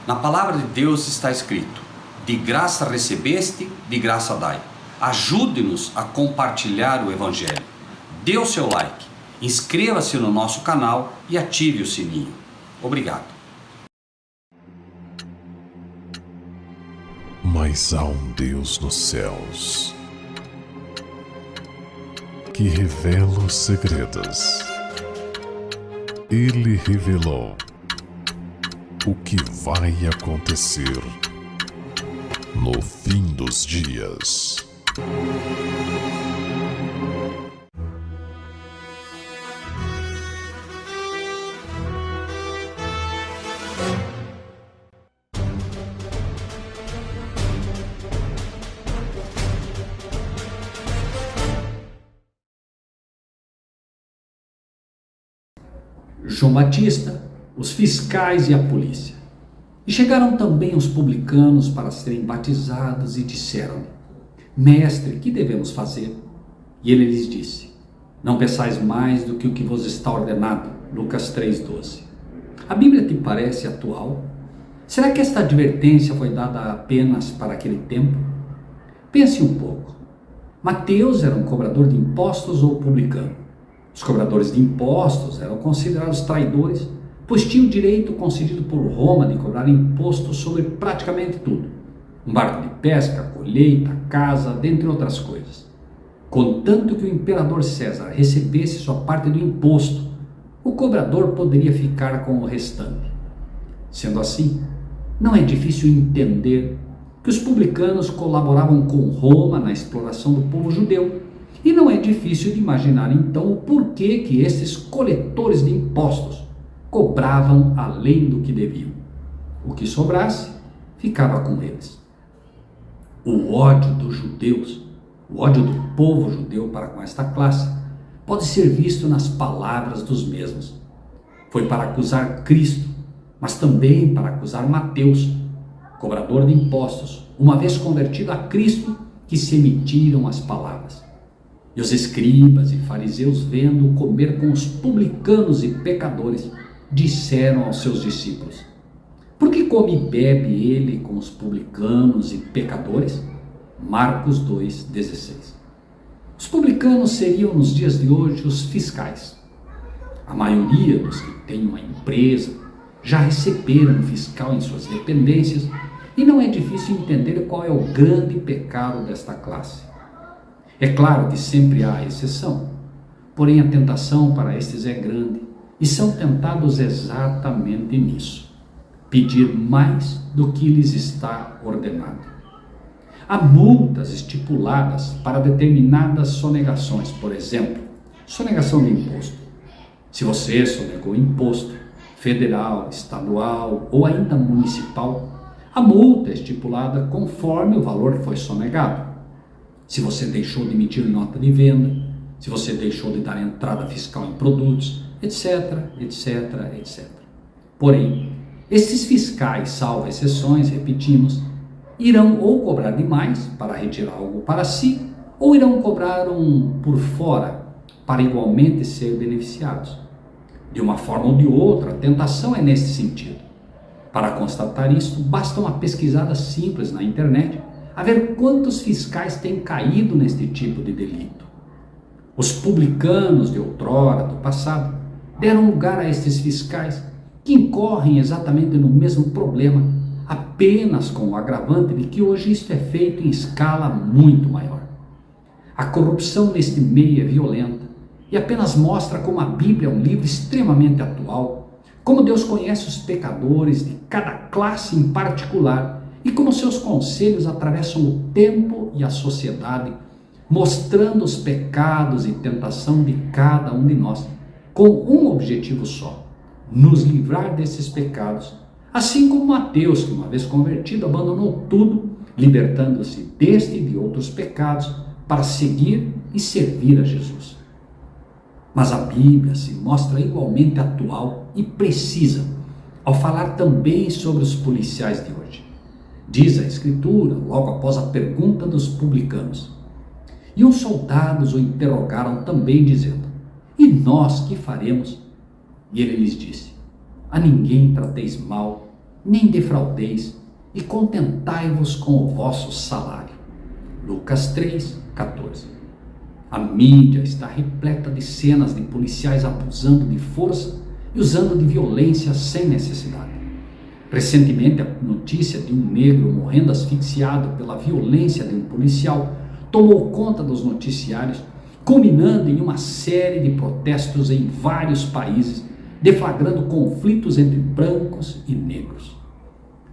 Na palavra de Deus está escrito: de graça recebeste, de graça dai. Ajude-nos a compartilhar o Evangelho. Dê o seu like, inscreva-se no nosso canal e ative o sininho. Obrigado. Mas há um Deus nos céus que revela os segredos. Ele revelou o que vai acontecer no fim dos dias. João Batista, os fiscais e a polícia. E chegaram também os publicanos para serem batizados e disseram-lhe: Mestre, que devemos fazer? E ele lhes disse: Não peçais mais do que o que vos está ordenado. Lucas 3,12. A Bíblia te parece atual? Será que esta advertência foi dada apenas para aquele tempo? Pense um pouco. Mateus era um cobrador de impostos ou publicano? Os cobradores de impostos eram considerados traidores, pois tinham o direito concedido por Roma de cobrar imposto sobre praticamente tudo. Um barco de pesca, colheita, casa, dentre outras coisas. Contanto que o imperador César recebesse sua parte do imposto, o cobrador poderia ficar com o restante. Sendo assim, não é difícil entender que os publicanos colaboravam com Roma na exploração do povo judeu. E não é difícil de imaginar então o porquê que esses coletores de impostos cobravam além do que deviam. O que sobrasse ficava com eles. O ódio dos judeus, o ódio do povo judeu para com esta classe, pode ser visto nas palavras dos mesmos. Foi para acusar Cristo, mas também para acusar Mateus, cobrador de impostos, uma vez convertido a Cristo, que se emitiram as palavras. E os escribas e fariseus, vendo-o comer com os publicanos e pecadores, disseram aos seus discípulos: Por que come e bebe ele com os publicanos e pecadores? Marcos 2,16. Os publicanos seriam nos dias de hoje os fiscais. A maioria dos que têm uma empresa já receberam um fiscal em suas dependências, e não é difícil entender qual é o grande pecado desta classe. É claro que sempre há exceção, porém a tentação para estes é grande e são tentados exatamente nisso: pedir mais do que lhes está ordenado. Há multas estipuladas para determinadas sonegações, por exemplo, sonegação de imposto. Se você sonegou imposto federal, estadual ou ainda municipal, a multa é estipulada conforme o valor que foi sonegado. Se você deixou de emitir nota de venda, se você deixou de dar entrada fiscal em produtos, etc, etc, etc. Porém, esses fiscais, salvo exceções, repetimos, irão ou cobrar demais para retirar algo para si, ou irão cobrar por fora para igualmente ser beneficiados. De uma forma ou de outra, a tentação é nesse sentido. Para constatar isto, basta uma pesquisada simples na internet a ver quantos fiscais têm caído neste tipo de delito. Os publicanos de outrora, do passado, deram lugar a estes fiscais que incorrem exatamente no mesmo problema, apenas com o agravante de que hoje isto é feito em escala muito maior. A corrupção neste meio é violenta e apenas mostra como a Bíblia é um livro extremamente atual, como Deus conhece os pecadores de cada classe em particular e como seus conselhos atravessam o tempo e a sociedade, mostrando os pecados e tentação de cada um de nós, com um objetivo só: nos livrar desses pecados, assim como Mateus, que uma vez convertido, abandonou tudo, libertando-se deste e de outros pecados, para seguir e servir a Jesus. Mas a Bíblia se mostra igualmente atual e precisa ao falar também sobre os policiais de hoje. Diz a Escritura, logo após a pergunta dos publicanos: E os soldados o interrogaram também, dizendo: E nós que faremos? E ele lhes disse: A ninguém trateis mal, nem defraudeis, e contentai-vos com o vosso salário. Lucas 3:14. A mídia está repleta de cenas de policiais abusando de força e usando de violência sem necessidade. Recentemente, a notícia de um negro morrendo asfixiado pela violência de um policial tomou conta dos noticiários, culminando em uma série de protestos em vários países, deflagrando conflitos entre brancos e negros.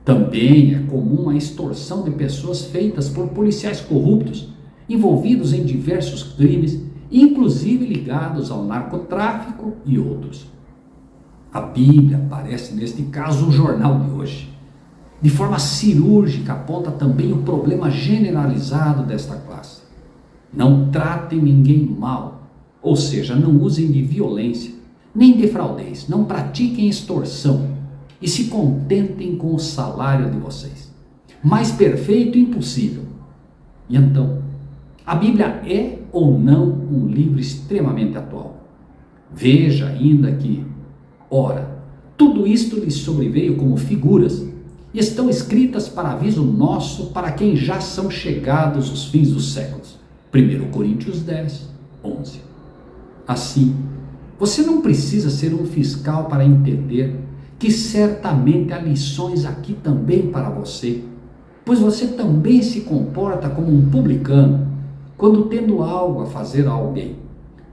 Também é comum a extorsão de pessoas feitas por policiais corruptos, envolvidos em diversos crimes, inclusive ligados ao narcotráfico e outros. A Bíblia aparece neste caso o jornal de hoje. De forma cirúrgica aponta também o problema generalizado desta classe. Não tratem ninguém mal, ou seja, não usem de violência, nem defraudeis, não pratiquem extorsão e se contentem com o salário de vocês. Mais perfeito impossível. E então, a Bíblia é ou não um livro extremamente atual? Veja ainda que, ora, tudo isto lhes sobreveio como figuras e estão escritas para aviso nosso para quem já são chegados os fins dos séculos. 1 Coríntios 10:11. Assim, você não precisa ser um fiscal para entender que certamente há lições aqui também para você, pois você também se comporta como um publicano quando tendo algo a fazer a alguém,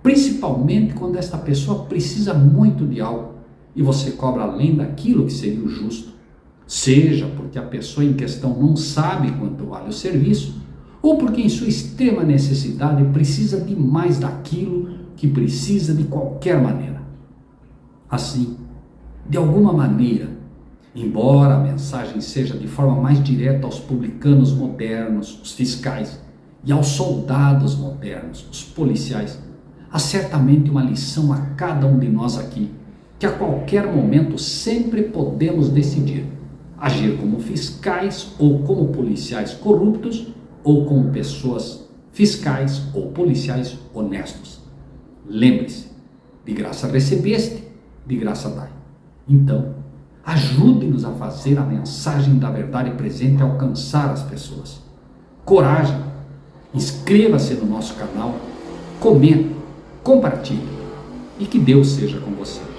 principalmente quando esta pessoa precisa muito de algo e você cobra além daquilo que seria o justo, seja porque a pessoa em questão não sabe quanto vale o serviço, ou porque em sua extrema necessidade precisa de mais daquilo que precisa de qualquer maneira. Assim, de alguma maneira, embora a mensagem seja de forma mais direta aos publicanos modernos, os fiscais, e aos soldados modernos, os policiais, há certamente uma lição a cada um de nós aqui, que a qualquer momento sempre podemos decidir agir como fiscais ou como policiais corruptos ou como pessoas fiscais ou policiais honestos. Lembre-se, de graça recebeste, de graça dai. Então, ajude-nos a fazer a mensagem da verdade presente alcançar as pessoas. Coragem! Inscreva-se no nosso canal, comente, compartilhe e que Deus seja com você.